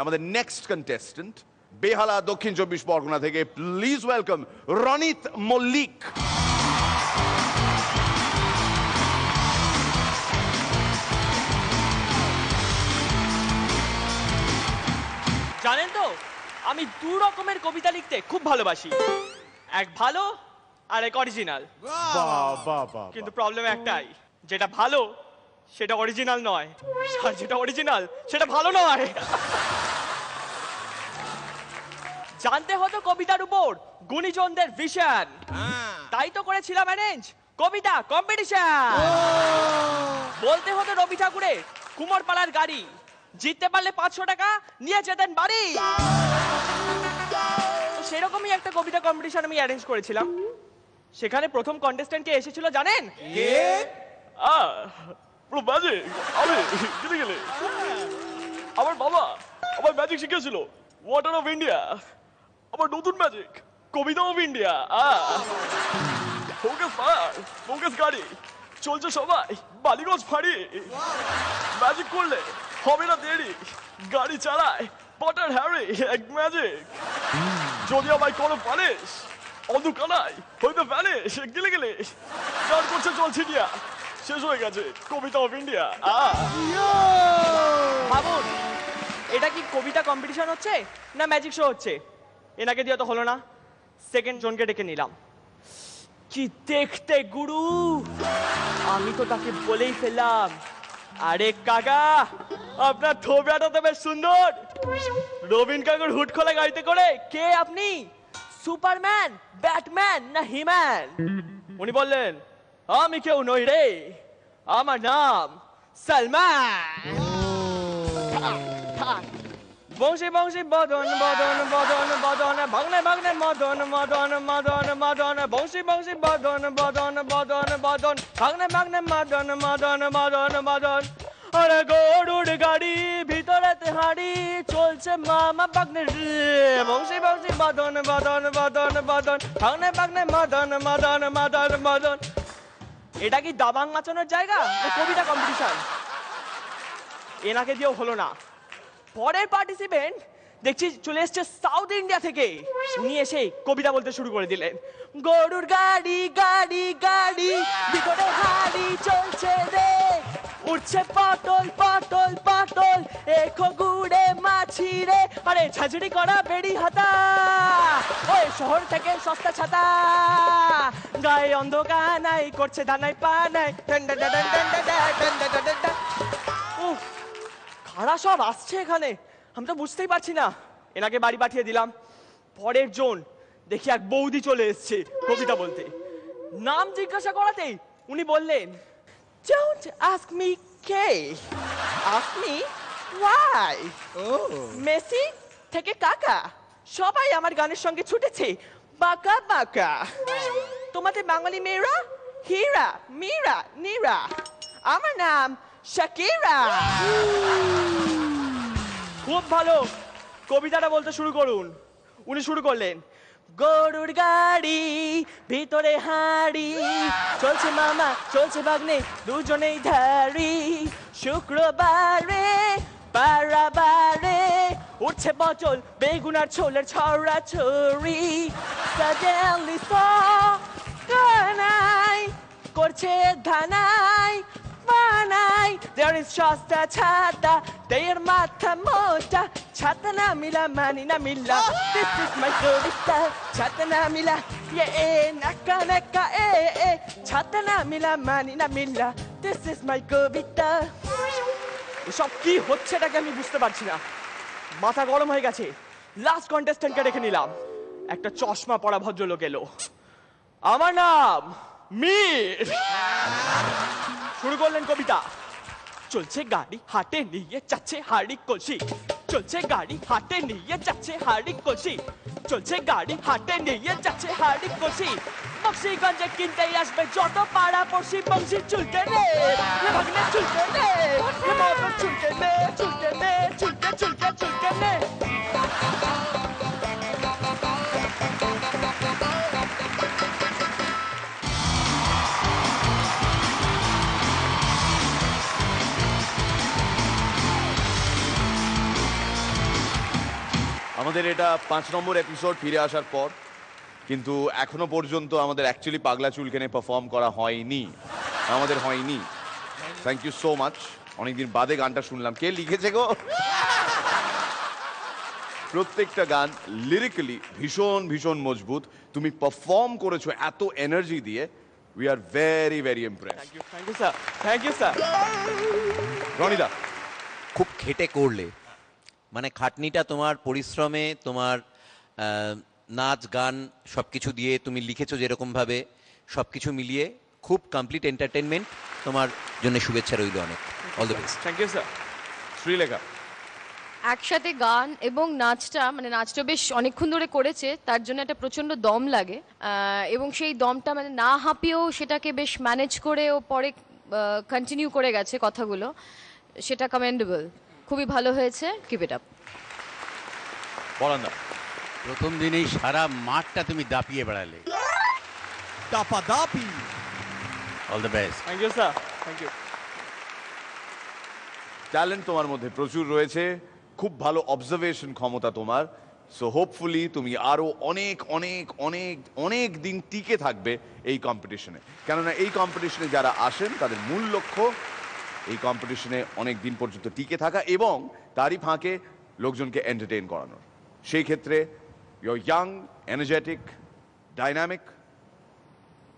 আমাদের next contestant বেহালা দক্ষিণ 24 পরগনা থেকে, প্লিজ ওয়েলকাম রনিত মল্লিক। জানেন তো আমি দু রকমের কবিতা লিখতে খুব ভালোবাসি, এক ভালো আর এক অরিজিনাল। কিন্তু প্রবলেম একটাই, যেটা ভালো সেটা অরিজিনাল নয়, আর যেটা অরিজিনাল সেটা ভালো নয়। জানতে হতো কবিতার উপর গুণীজনদের ভিশন, তাই তো করেছিলাম অ্যারেঞ্জ কবিতা কম্পিটিশন। বলতে হতো রবি ঠাকুরের কুমোরপাড়ার গাড়ি, জিততে পারলে 500 টাকা নিয়ে যেতেন বাড়ি। সেরকমই একটা কবিতা কম্পিটিশন আমি অ্যারেঞ্জ করেছিলাম। সেখানে প্রথম কন্টেস্ট্যান্ট কে এসেছিল জানেন? পুরো ম্যাজিক। আমি গেলে গেলে আমার বাবা আমার ম্যাজিক শিখেছিল, ওয়াটার অফ ইন্ডিয়া। আমার নতুন ম্যাজিক কবিতা of India. Focus fire, focus গাড়ি, চলছে সবাই বালিগঞ্জ ফাঁড়ি। ম্যাজিক করলে হবে না দেরি, গাড়ি চালায় পটার হ্যারি এক ম্যাজিক। যদি আমায় কোনো পালিশ অন্ধকারায় হইতে ভ্যানিশ। গেলে গেলে গান করছে চলছে ইন্ডিয়া, শেষ হয়ে গেছে কবিতা অফ ইন্ডিয়া। ভাবুন এটা কি কবিতা কম্পিটিশন হচ্ছে না ম্যাজিক শো হচ্ছে? এনাকে দিয়ে তো হলো না, সেকেন্ড জনকে ডেকে নিলাম। কি দেখতে গুরু, আমি তো তাকে বলেই ফেললাম, আরে কাকা আপনার থোবরাটা তো বেশ সুন্দর। রবিন কাকুর হুড খোলা গাড়িতে করে কে আপনি, সুপারম্যান, ব্যাটম্যান না হিম্যান? উনি বললেন আমি কেউ নই রে, আমার নাম সালমান। বংশী বংশী বদন বদন বদন বদন, ভাঙনে ভাঙনে মদন মদন মদন মদন, বংশী বংশী বদন বদন বদন বদন, ভাঙনে ভাঙনে মদন মদন মদন মদন। আরে গরুর গাড়ি ভিতরেতে হাড়ি, চলছে মামা বাগনে বংশী বংশী বদন বদন বদন বদন, ভাঙনে ভাঙনে মদন মদন মদন মদন। এটা কি দাবাং নাচানোর জায়গা না কবিতা কম্পিটিশন? এনাকে দিয়েও হলো না। পরের পার্টিসিপেন্ট দেখছি চলে এসছে সাউথ ইন্ডিয়া থেকে। উনি এসে কবিতা বলতে শুরু করে দিলেন, গরুর গাড়ি গাড়ি গাড়ি ভিতরে হাড়ি চলছে রে, উঠছে পটল পটল পটল এখো গুড়ে মাছি রে, আরে ঝাঁঝরি করা বেড়ি হাতা, ওই শহর থেকে সস্তা ছাতা, গায়ে অন্ধকার নাই করছে ধানাই পা নাই। কারা সব আসছে এখানে আমি তো বুঝতেই পারছি না। এনাকে বাড়ি পাঠিয়ে দিলাম। পরের জন দেখি এক বৌদি চলে এসছে কবিতা বলতে। নাম জিজ্ঞাসা করাতেই উনি বললেন, Don't ask me K, ask me why. Messi থেকে কাকা সবাই আমার গানের সঙ্গে ছুটেছে বাঁকা বাঁকা। তোমাদের বাঙালি মেয়েরা হীরা মীরা নীরা, আমার নাম শাকিরা। খুব ভালো, কবিতাটা বলতে শুরু করুন। উনি শুরু করলেন, গরুর গাড়ি ভিতরে হাড়ি, চলছে মামা চলছে ভাগ্নে দুজনেই ধারি, শুক্রবারে বারে উঠছে বচল বেগুন আর ছোলের ছড়া ছড়ি, সাজেলি কানাই করছে ধানাই বানাই, there is just a ছাতা their মাথা মোটা, ছাতা না মিলা মানি না মিলা, this is my কবিতা, ছাতা না মিলা এ নাকা নাকা এ ছাতা না মিলা মানি না মিলা, this is my কবিতা। এসব কি হচ্ছে এটাকে আমি বুঝতে পারছি না, মাথা গরম হয়ে গেছে। লাস্ট কন্টেস্ট্যান্টকে রেখে নিলাম, একটা চশমা পরা ভদ্রলোক এলো। আমার নাম মীর। শুরু করলেন কবিতা, চলছে গাড়ি হাটে নিয়ে যাচ্ছে হাড়ি কলসি, চলছে গাড়ি হাটে নিয়ে যাচ্ছে হাড়ি কলসি, চলছে গাড়ি হাটে নিয়ে যাচ্ছে হাড়ি কলসি, বক্সিগঞ্জে কিনতে আসবে যত পাড়া পড়শি, বংশী চুলকে নে ভাগনে চুলকে নে মোটর চুলকে নে চুলকে নে চুলকে চুলকে চুলকে নে। আমাদের এটা 5 নম্বর এপিসোড ফিরে আসার পর, কিন্তু এখনো পর্যন্ত আমাদের অ্যাকচুয়ালি পাগলা চুলকেনে পারফর্ম করা হয়নি, আমাদের হয়নি। Thank you so much. অনেকদিন বাদে গানটা শুনলাম। কে লিখেছে গো? প্রত্যেকটা গান লিরিক্যালি ভীষণ ভীষণ মজবুত। তুমি পারফর্ম করেছো এত এনার্জি দিয়ে। We are very very impressed. Thank you sir, thank you sir. রনিদা, খুব খেটে করলে, মানে খাটনিটা তোমার পরিশ্রমে, তোমার নাচ গান সবকিছু দিয়ে তুমি লিখেছো যেরকমভাবে, সবকিছু মিলিয়ে খুব কমপ্লিট এন্টারটেনমেন্ট। তোমার জন্য শুভেচ্ছা রইল অনেক। All the best. Thank you sir. Srilekha, একসাথে গান এবং নাচটা, মানে নাচটা বেশ অনেকক্ষণ ধরে করেছে, তার জন্য একটা প্রচন্ড দম লাগে, এবং সেই দমটা মানে না হাঁপিয়েও সেটাকে বেশ ম্যানেজ করে ও পরে কন্টিনিউ করে গেছে কথাগুলো, সেটা কমেন্ডেবল। খুবই ভালো হয়েছে, কিপ ইট আপ। বলান্দা, প্রথম দিনেই সারা মাঠটা তুমি দাপিয়ে বেড়ালে। দাপাদাপি। All the best. Thank you sir, thank you. Talent তোমার মধ্যে প্রচুর রয়েছে, খুব ভালো অবজারভেশন ক্ষমতা তোমার। সো হোপফুলি তুমি আরো অনেক অনেক অনেক অনেক দিন টিকে থাকবে এই কম্পিটিশনে, কেননা এই কম্পিটিশনে যারা আসেন তাদের মূল লক্ষ্য এই কম্পিটিশনে অনেক দিন পর্যন্ত টিকে থাকা এবং তারই ফাঁকে লোকজনকে এন্টারটেইন করানো। সেই ক্ষেত্রে ইউ ইয়াং, এনার্জেটিক, ডাইনামিক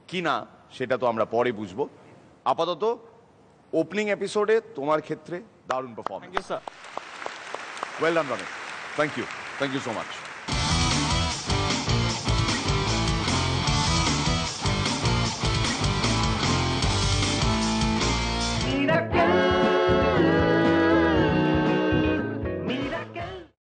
কি না সেটা তো আমরা পরে বুঝবো। আপাতত ওপেনিং এপিসোডে তোমার ক্ষেত্রে দারুণ performance. Thank you sir. Well done Ronit, thank you so much.